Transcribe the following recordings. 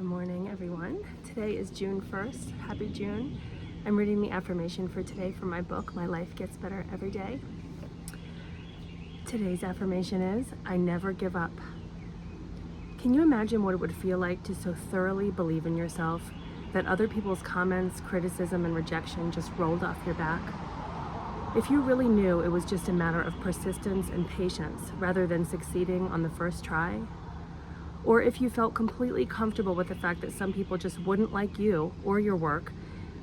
Good morning, everyone. Today is June 1st. Happy June. I'm reading the affirmation for today from my book, My Life Gets Better Every Day. Today's affirmation is, I never give up. Can you imagine what it would feel like to so thoroughly believe in yourself that other people's comments, criticism, and rejection just rolled off your back? If you really knew it was just a matter of persistence and patience rather than succeeding on the first try, or if you felt completely comfortable with the fact that some people just wouldn't like you or your work,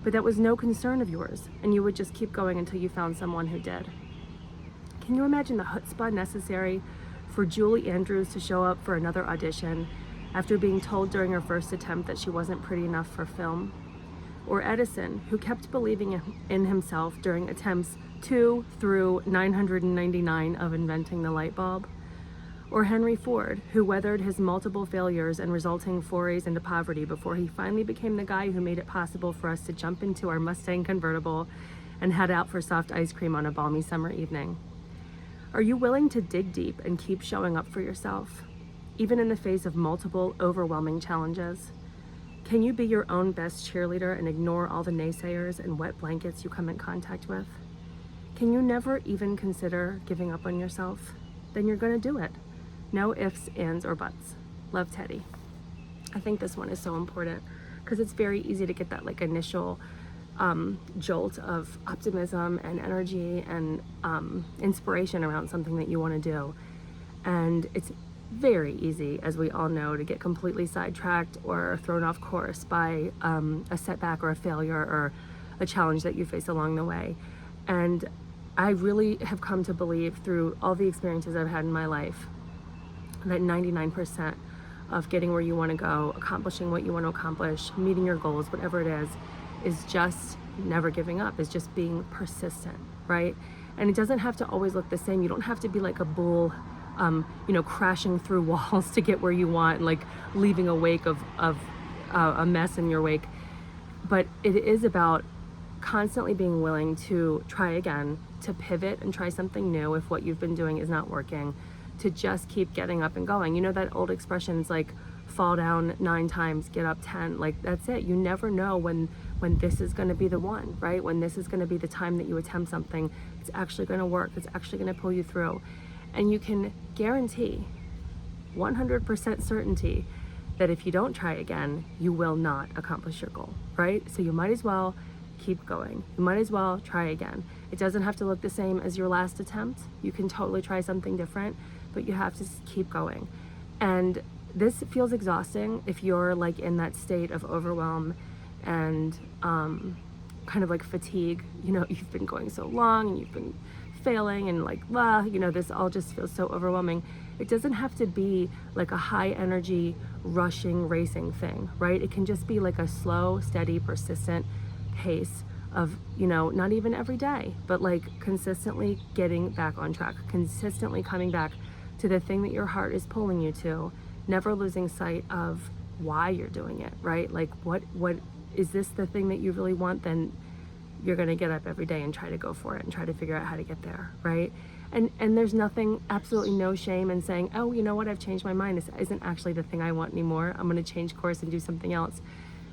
but that was no concern of yours, and you would just keep going until you found someone who did. Can you imagine the chutzpah necessary for Julie Andrews to show up for another audition after being told during her first attempt that she wasn't pretty enough for film? Or Edison, who kept believing in himself during attempts 2 through 999 of inventing the light bulb? Or Henry Ford, who weathered his multiple failures and resulting forays into poverty before he finally became the guy who made it possible for us to jump into our Mustang convertible and head out for soft ice cream on a balmy summer evening. Are you willing to dig deep and keep showing up for yourself, even in the face of multiple overwhelming challenges? Can you be your own best cheerleader and ignore all the naysayers and wet blankets you come in contact with? Can you never even consider giving up on yourself? Then you're going to do it. No ifs, ands, or buts. Love, Teddy. I think this one is so important because it's very easy to get that initial jolt of optimism and energy and inspiration around something that you want to do. And it's very easy, as we all know, to get completely sidetracked or thrown off course by a setback or a failure or a challenge that you face along the way. And I really have come to believe through all the experiences I've had in my life that 99% of getting where you want to go, accomplishing what you want to accomplish, meeting your goals, whatever it is just never giving up, is just being persistent, right? And it doesn't have to always look the same. You don't have to be like a bull, crashing through walls to get where you want, like leaving a wake of a mess in your wake. But it is about constantly being willing to try again, to pivot and try something new if what you've been doing is not working, to just keep getting up and going. You know that old expression is like, fall down 9 times, get up 10. Like, that's it. You never know when this is going to be the one, right? When this is going to be the time that you attempt something, it's actually going to work. It's actually going to pull you through. And you can guarantee 100% certainty that if you don't try again, you will not accomplish your goal, right? So you might as well keep going. You might as well try again. It doesn't have to look the same as your last attempt. You can totally try something different, but you have to keep going. And this feels exhausting if you're like in that state of overwhelm and kind of like fatigue. You've been going so long and you've been failing and this all just feels so overwhelming. It doesn't have to be like a high energy, rushing, racing thing, right? It can just be like a slow, steady, persistent pace of, not even every day, but like consistently getting back on track, consistently coming back to the thing that your heart is pulling you to, never losing sight of why you're doing it, right? Like, what is this the thing that you really want? Then you're going to get up every day and try to go for it and try to figure out how to get there, right? And there's nothing, absolutely no shame in saying, oh, you know what, I've changed my mind. This isn't actually the thing I want anymore. I'm going to change course and do something else.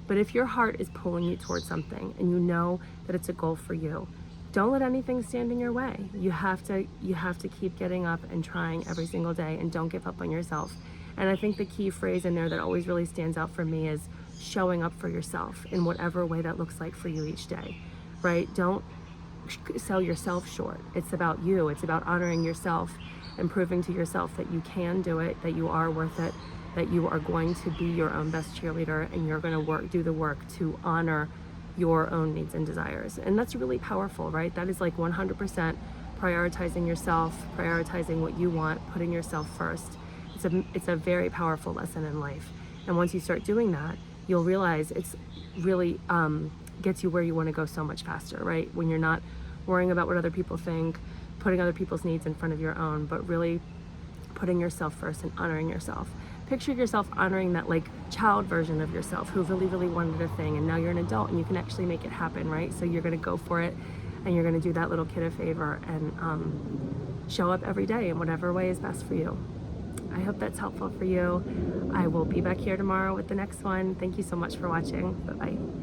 But if your heart is pulling you towards something and you know that it's a goal for you, don't let anything stand in your way. You have to keep getting up and trying every single day, and don't give up on yourself. And I think the key phrase in there that always really stands out for me is showing up for yourself in whatever way that looks like for you each day, right? Don't sell yourself short. It's about you. It's about honoring yourself and proving to yourself that you can do it, that you are worth it, that you are going to be your own best cheerleader, and you're going to do the work to honor your own needs and desires. And that's really powerful, right? That is like 100% prioritizing yourself, prioritizing what you want, putting yourself first. It's a very powerful lesson in life. And once you start doing that, you'll realize it's really gets you where you want to go so much faster, right? When you're not worrying about what other people think, putting other people's needs in front of your own, but really putting yourself first and honoring yourself. Picture yourself honoring that like child version of yourself who really, really wanted a thing, and now you're an adult and you can actually make it happen, right? So you're going to go for it, and you're going to do that little kid a favor and show up every day in whatever way is best for you. I hope that's helpful for you. I will be back here tomorrow with the next one. Thank you so much for watching. Bye-bye.